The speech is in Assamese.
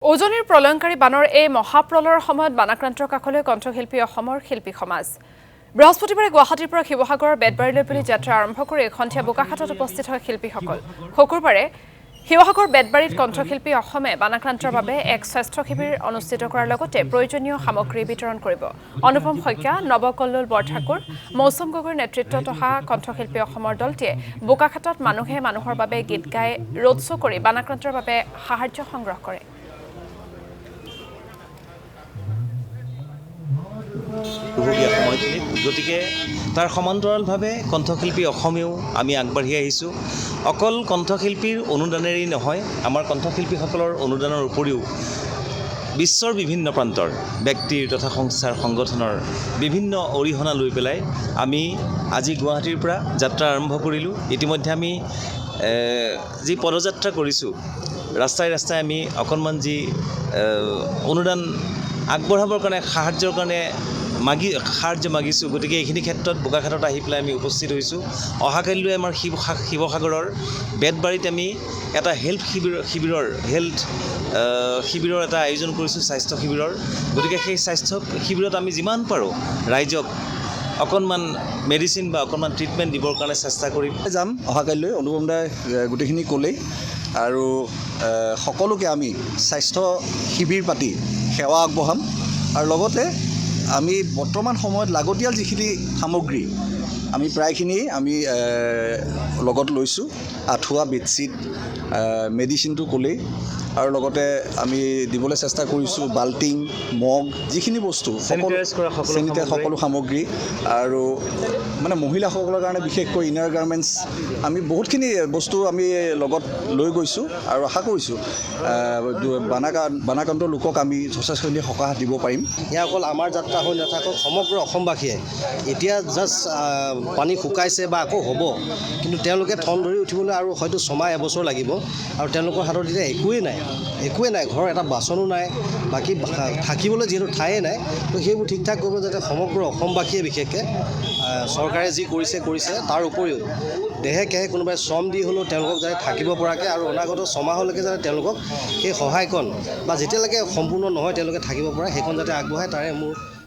উজনিৰ প্ৰলয়ংকাৰী বানৰ এই মহাপ্ৰলয়ৰ সময়ত বানাক্ৰান্তৰ কাষলৈ কণ্ঠশিল্পী অসমৰ শিল্পী সমাজ বৃহস্পতিবাৰে গুৱাহাটীৰ পৰা শিৱসাগৰৰ বেতবাৰীলৈ বুলি যাত্ৰা আৰম্ভ কৰি সন্ধিয়া বোকাখাটত উপস্থিত হয় শিল্পীসকল শুকুৰবাৰে শিৱসাগৰ বেতবাৰীত কণ্ঠশিল্পী অসমে বানাক্ৰান্তৰ বাবে এক স্বাস্থ্য শিবিৰ অনুষ্ঠিত কৰাৰ লগতে প্ৰয়োজনীয় সামগ্ৰী বিতৰণ কৰিব অনুপম শইকীয়া নৱকল্লোল বৰঠাকুৰ মৌচুম গগৈৰ নেতৃত্বত অহা কণ্ঠশিল্পী অসমৰ দলটিয়ে বোকাখাটত মানুহে মানুহৰ বাবে গীত গাই ৰোড শ্ব' কৰি বানাক্ৰান্তৰ বাবে সাহায্য সংগ্ৰহ কৰে দুবগীয়া সময়খিনিত গতিকে তাৰ সমান্তৰালভাৱে কণ্ঠশিল্পী অসমেও আমি আগবাঢ়ি আহিছোঁ অকল কণ্ঠশিল্পীৰ অনুদানেৰেই নহয় আমাৰ কণ্ঠশিল্পীসকলৰ অনুদানৰ উপৰিও বিশ্বৰ বিভিন্ন প্ৰান্তৰ ব্যক্তিৰ তথা সংস্থাৰ সংগঠনৰ বিভিন্ন অৰিহণা লৈ পেলাই আমি আজি গুৱাহাটীৰ পৰা যাত্ৰা আৰম্ভ কৰিলোঁ ইতিমধ্যে আমি যি পদযাত্ৰা কৰিছোঁ ৰাস্তাই ৰাস্তাই আমি অকণমান যি অনুদান আগবঢ়াবৰ কাৰণে সাহায্যৰ কাৰণে সাহায্য মাগিছোঁ গতিকে এইখিনি ক্ষেত্ৰত বোকাখাটত আহি পেলাই আমি উপস্থিত হৈছোঁ অহাকালিলৈ আমাৰ শিৱসাগৰৰ বেতবাৰীত আমি এটা হেল্থ শিবিৰৰ এটা আয়োজন কৰিছোঁ স্বাস্থ্য শিবিৰৰ গতিকে সেই স্বাস্থ্য শিবিৰত আমি যিমান পাৰোঁ ৰাইজক অকণমান মেডিচিন বা অকণমান ট্ৰিটমেণ্ট দিবৰ কাৰণে চেষ্টা কৰিম যাম অহাকালিলৈ অনুপম দাই গোটেইখিনি ক'লেই আৰু সকলোকে আমি স্বাস্থ্য শিবিৰ পাতি সেৱা আগবঢ়াম আৰু লগতে আমি বৰ্তমান সময়ত লাগতিয়াল যিখিনি সামগ্ৰী আমি প্ৰায়খিনি আমি লগত লৈছোঁ আঁঠুৱা বেডশ্বীট মেডিচিনটো ক'লেই আৰু লগতে আমি দিবলৈ চেষ্টা কৰিছোঁ বাল্টিং মগ যিখিনি বস্তু সকলো সামগ্ৰী আৰু মানে মহিলাসকলৰ কাৰণে বিশেষকৈ ইনাৰ গাৰ্মেণ্টছ আমি বহুতখিনি বস্তু আমি লগত লৈ গৈছোঁ আৰু আশা কৰিছোঁ বানাক্ৰান্ত লোকক আমি যথেষ্টখিনি সকাহ দিব পাৰিম এয়া অকল আমাৰ যাত্ৰা হৈ নাথাকক সমগ্ৰ অসমবাসীয়ে এতিয়া জাষ্ট পানী শুকাইছে বা আকৌ হ'ব কিন্তু তেওঁলোকে ঠন ধৰি উঠিবলৈ আৰু হয়তো ছমাহ এবছৰ লাগিব আৰু তেওঁলোকৰ হাতত এতিয়া একোৱেই নাই ঘৰৰ এটা বাচনো নাই বাকী থাকিবলৈ যিহেতু ঠায়েই নাই তো সেইবোৰ ঠিক ঠাক কৰিব যাতে সমগ্ৰ অসমবাসীয়ে বিশেষকৈ চৰকাৰে যি কৰিছে তাৰ উপৰিও দেহে কেহে কোনোবাই শ্ৰম দি হ'লেও তেওঁলোকক যাতে থাকিব পৰাকৈ আৰু অনাগত ছমাহলৈকে যাতে তেওঁলোকক সেই সহায়কণ বা যেতিয়ালৈকে সম্পূৰ্ণ নহয় তেওঁলোকে থাকিব পৰা সেইখন যাতে আগবঢ়ায় তাৰে মোৰ